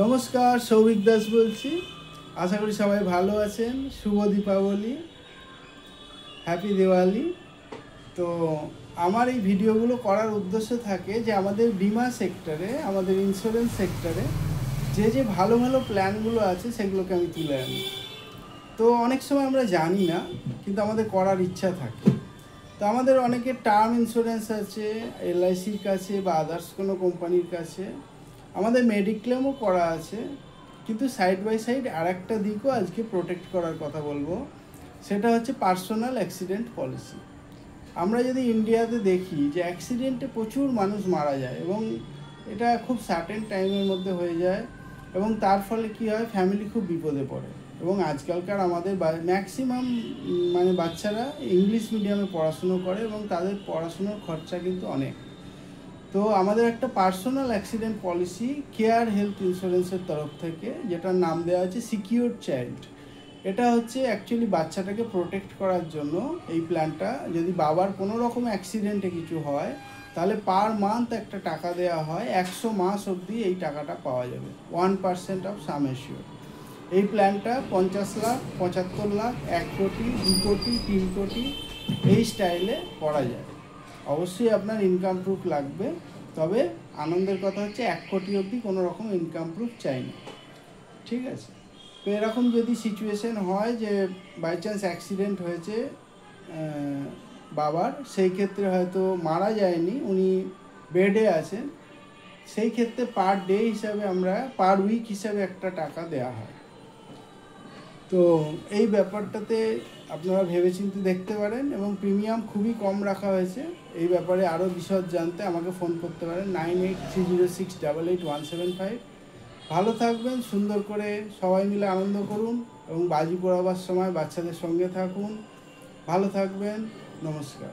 নমস্কার, সৌভিক দাস বলছি। আশা করি সবাই ভালো আছেন। শুভ দীপাবলি, হ্যাপি দিওয়ালি। তো আমার এই ভিডিওগুলো করার উদ্দেশ্য থাকে যে আমাদের বিমা সেক্টরে, আমাদের ইন্স্যুরেন্স সেক্টরে যে ভালো ভালো প্ল্যানগুলো আছে সেগুলোকে আমি তুলে আনি। তো অনেক সময় আমরা জানি না, কিন্তু আমাদের করার ইচ্ছা থাকে। তো আমাদের অনেকের টার্ম ইন্স্যুরেন্স আছে LICর কাছে বা আদার্স কোনো কোম্পানির কাছে, আমাদের মেডিক্লেমও করা আছে। কিন্তু সাইড বাই সাইড আর একটা দিকও আজকে প্রোটেক্ট করার কথা বলবো, সেটা হচ্ছে পার্সোনাল অ্যাক্সিডেন্ট পলিসি। আমরা যদি ইন্ডিয়াতে দেখি যে অ্যাক্সিডেন্টে প্রচুর মানুষ মারা যায় এবং এটা খুব সার্টেন টাইমের মধ্যে হয়ে যায়, এবং তার ফলে কী হয়, ফ্যামিলি খুব বিপদে পড়ে। এবং আজকালকার আমাদের ম্যাক্সিমাম বাচ্চারা ইংলিশ মিডিয়ামে পড়াশুনো করে এবং তাদের পড়াশুনোর খরচা কিন্তু অনেক। তো আমাদের একটা personal accident policy care health ইন্স্যুরেন্সের তরফ থেকে, যেটার নাম দেওয়া আছে সিকিউরড চাইল্ড। এটা হচ্ছে অ্যাকচুয়ালি বাচ্চাটাকে প্রোটেক্ট করার জন্য এই প্ল্যানটা। যদি বাবার কোনো রকম অ্যাক্সিডেন্টে কিছু হয়, তাহলে পার মান্থ একটা টাকা দেওয়া হয়, 100 মাস অবধি এই টাকাটা পাওয়া যাবে, 1% অফ সাম এশিওর। এই প্ল্যানটা 50 লাখ, 75 লাখ, 1 কোটি, 2 কোটি, 3 কোটি এই স্টাইলে করা যায়। অবশ্যই আপনার ইনকাম প্রুফ লাগবে, তবে আনন্দের কথা হচ্ছে 1 কোটি অবধি কোনো রকম ইনকাম প্রুফ চাই না, ঠিক আছে? তো এরকম যদি সিচুয়েশন হয় যে বাই চান্স অ্যাক্সিডেন্ট হয়েছে বাবার, সেই ক্ষেত্রে হয়তো মারা যায়নি, উনি বেডে আছেন, সেই ক্ষেত্রে পার ডে হিসাবে আমরা পার উইক হিসাবে একটা টাকা দেওয়া হয়। তো এই ব্যাপারটাতে আপনারা ভেবেচিন্তে দেখতে পারেন, এবং প্রিমিয়াম খুবই কম রাখা হয়েছে। এই ব্যাপারে আরও বিশদ জানতে আমাকে ফোন করতে পারেন 9830688175। ভালো থাকবেন, সুন্দর করে সবাই মিলে আনন্দ করুন এবং বাজি পোড়াবার সময় বাচ্চাদের সঙ্গে থাকুন। ভালো থাকবেন, নমস্কার।